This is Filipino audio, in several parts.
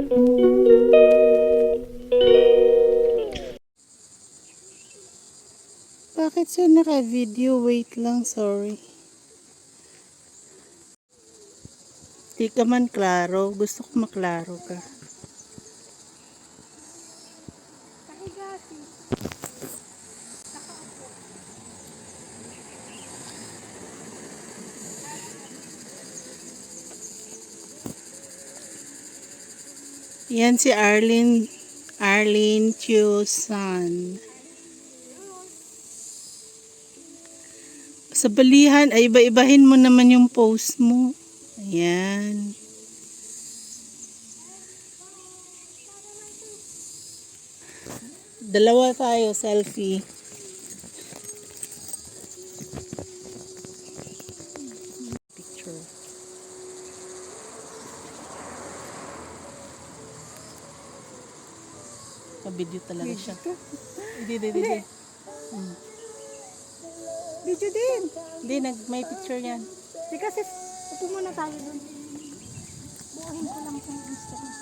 Bakit siya naka-video? Wait lang, sorry. Di ka man klaro. Gusto ko maklaro ka. Yan si Arlene Chusan. Sa balihan, ay iba-ibahin mo naman yung post mo. Ayan. Dalawa tayo, selfie. Picture. Pa-video talaga siya. Hindi. Video din. Hindi, may picture yan. Di kasi, upo muna tayo dun. Buuhin ko lang kung Instagram.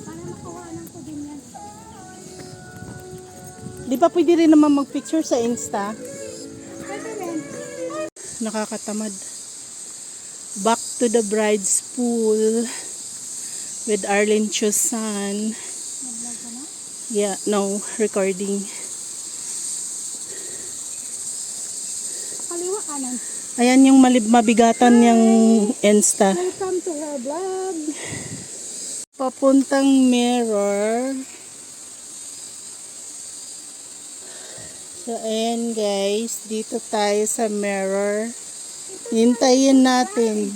Para makawanan ko din yan. Di ba pwede rin naman mag-picture sa Insta? Pwede rin. Nakakatamad. Back to the bride's pool with Arlene Chusan. Nag-vlog ka na? Yeah, no, recording. Kaliwa kanan. Ayan yung mabigatan yung Insta. Welcome to her vlog. Papuntang Mirror. So, ayan guys. Dito tayo sa Mirror. Hintayin natin.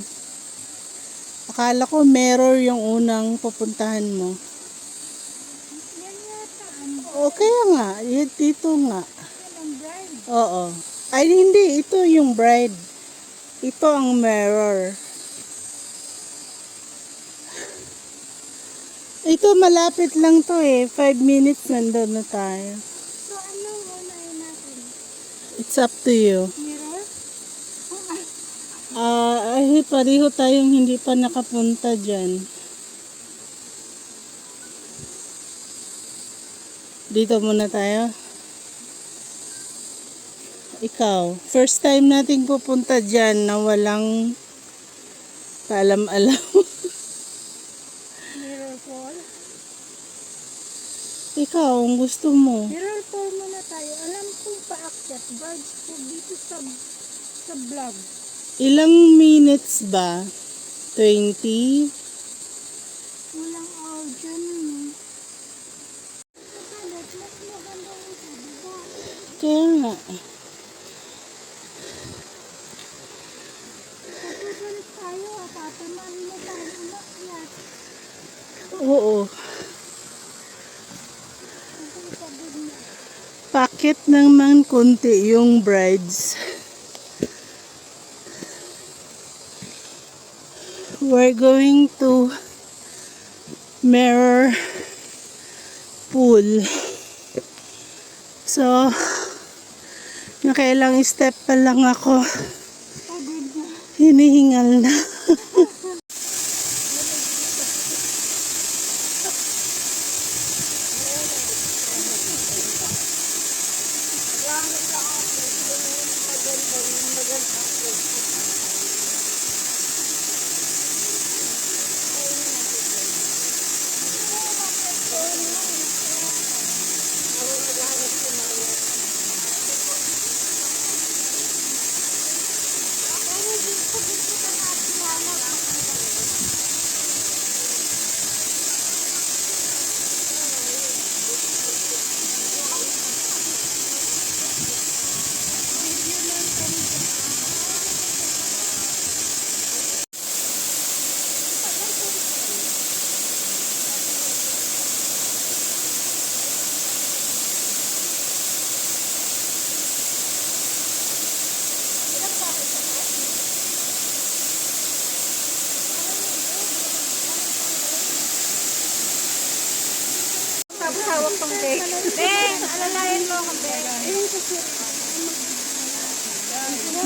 Akala ko Mirror yung unang pupuntahan mo. Yan yata. Okay nga. Dito nga. Ang bride. Oo. Ay, hindi. Ito yung bride. Ito ang Mirror. Ito, malapit lang to eh. 5 minutes nandun na tayo. So, anong unahin natin? It's up to you. Mirror? Ay, pareho tayong hindi pa nakapunta dyan. Dito muna tayo. Ikaw, first time nating pupunta dyan na walang kaalam-alam. Mirror fall? Ikaw, ang gusto mo. Mirror fall muna tayo. Alam kong paakyat. Birds po dito sa vlog. Ilang minutes ba? 20? Walang audio nun. Kapalit, mas maganda yung sabiba. Kaya nga. Kapag tayo, tatamaan mo tayo umakyat. Oo. Ang sabi niya. Pakit naman konti yung brides. We're going to Mirror Pool. So, nakailang step pa lang ako. Pagod na. Hinihingal na. Tapos hawak pang bag. Ben, alalayan mo ako, Ben.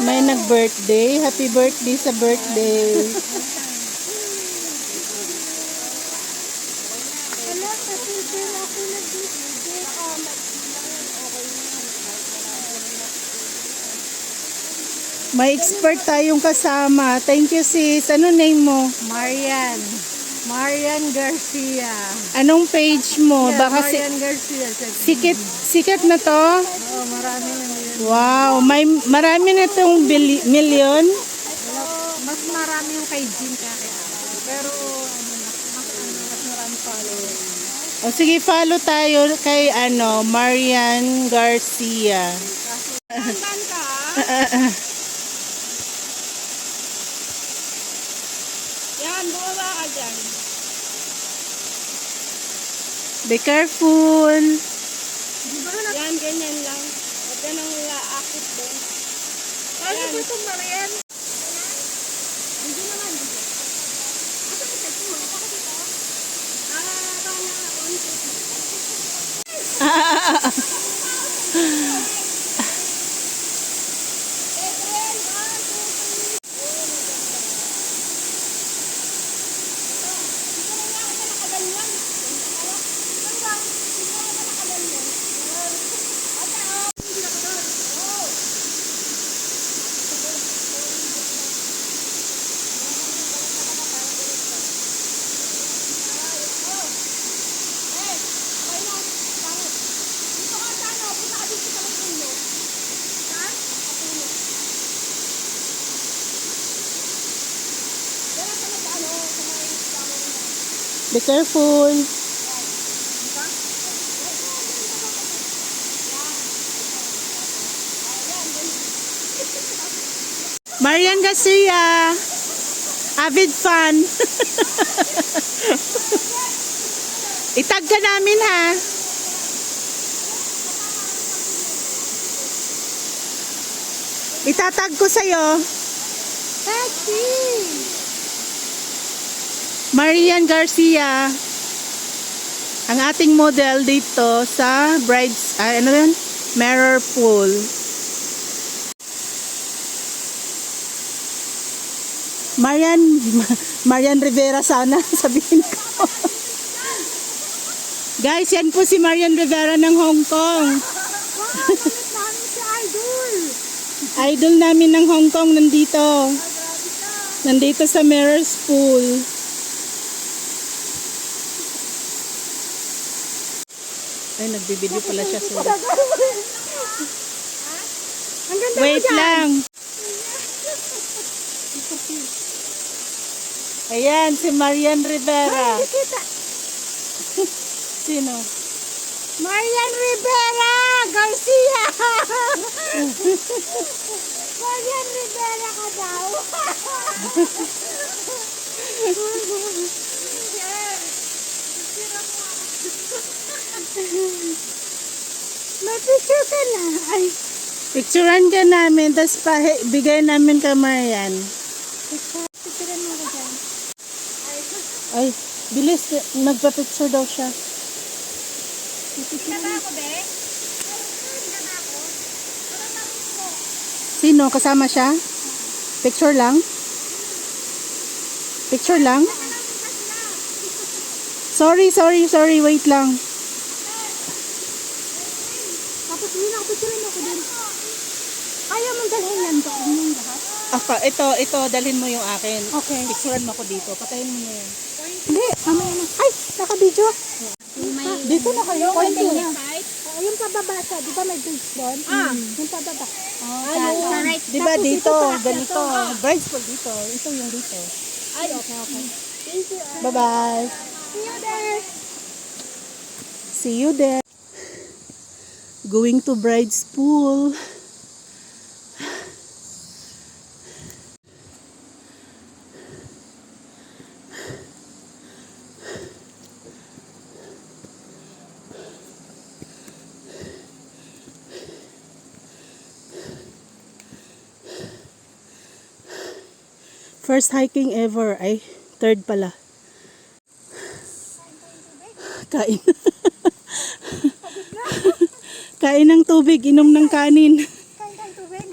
May nag-birthday. Happy birthday sa birthday. Wala, sa silver ako nag-birthday. May expert tayong kasama. Thank you sis. Ano name mo? Marian. Marian Garcia. Anong page mo? Baka Marian Garcia. sikat na to? Oo, marami na yun. Wow, marami na tong million. Mas marami yung kay Jim kaya. Pero, mas marami followers. O sige, follow tayo kay Marian Garcia. Saan ka? Yan, bumaba ka dyan. Be careful. Yan, ganyan lang. Huwag ka nang laakit doon. Ano ba ito, Marian? Hindi naman. Asa ka sa mo? Ito ka dito? Be careful. Marian Garcia. Avid fan. Itag ka namin ha. Itatag ko sa'yo. Marian Garcia. Ang ating model dito sa Mirror Pool. Marian Rivera sana sabihin ko. Guys, yan po si Marian Rivera ng Hong Kong. Idol namin ng Hong Kong nandito. Nandito sa Mirror's Pool. Ay, nagbibideo pala siya. Sorry. Wait lang. Ayan, si Marian Rivera. Sino? Marian Rivera Garcia! Marian Rivera ka daw. May picture ka na. Ay, Picturean ka namin, tapos bigay namin kay Marian. picturean mo ka dyan. Ay, bilis. Nagpa-picture daw siya. Picture na ako, be? Sino? Kasama siya? Picture lang? Picture lang? Sorry. Wait lang. Tapos yun ako, picturean mo ko din. Kaya mong dalhin yan ba? Yung lahat? Ito, dalhin mo yung akin. Okay. Picturean mo ko dito. Patayin mo na yan. Hindi, mamaya na. Ay, naka-video. Dito na kayo. Konti na. Yung pababa siya, di ba may bridge doon? Yung pababa. Sa right. Di ba Tapos dito? ito pa, Ganito. ito. Brides po dito. Ito yung dito. Ay, okay. Thank you. Bye-bye. See you there. See you there. Going to bride's pool. First hiking ever. Ay, third pala. Kain. Kain ng tubig, inom ng kanin. Kain tubig.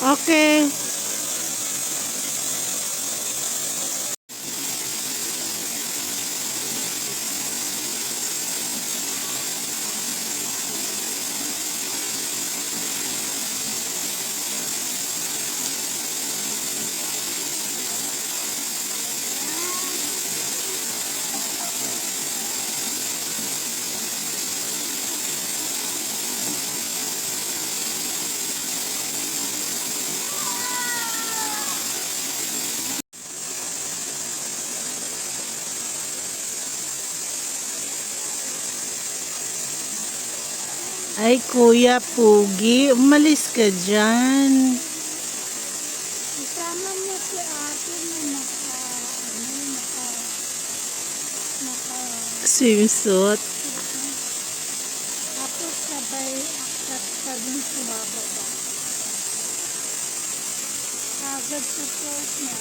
Okay. Ay, Kuya Pugi, umalis ka dyan. Isama mo si ate na naka, Swimsuit. tapos sabay akat pa dun sa bababa. Agad sa short na.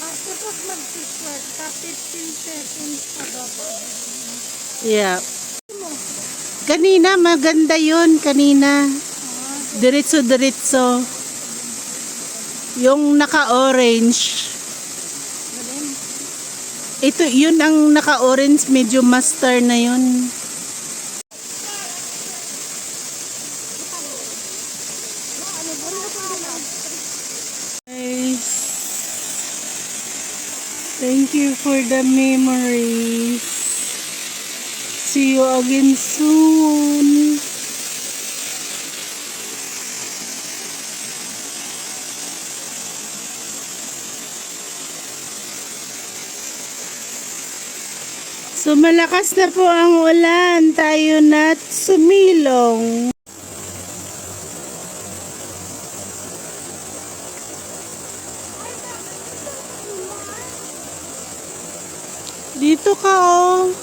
Tapos mag-short ka 15 seconds pa baba. Yeah. Kanina, maganda yun. Kanina. Diretso-diretso. Yung naka-orange. Ito, yun ang naka-orange. Medyo master na yun. Guys, thank you for the memories. See you again soon. So malakas na po ang ulan. Tayo na sumilong. Dito ka oh.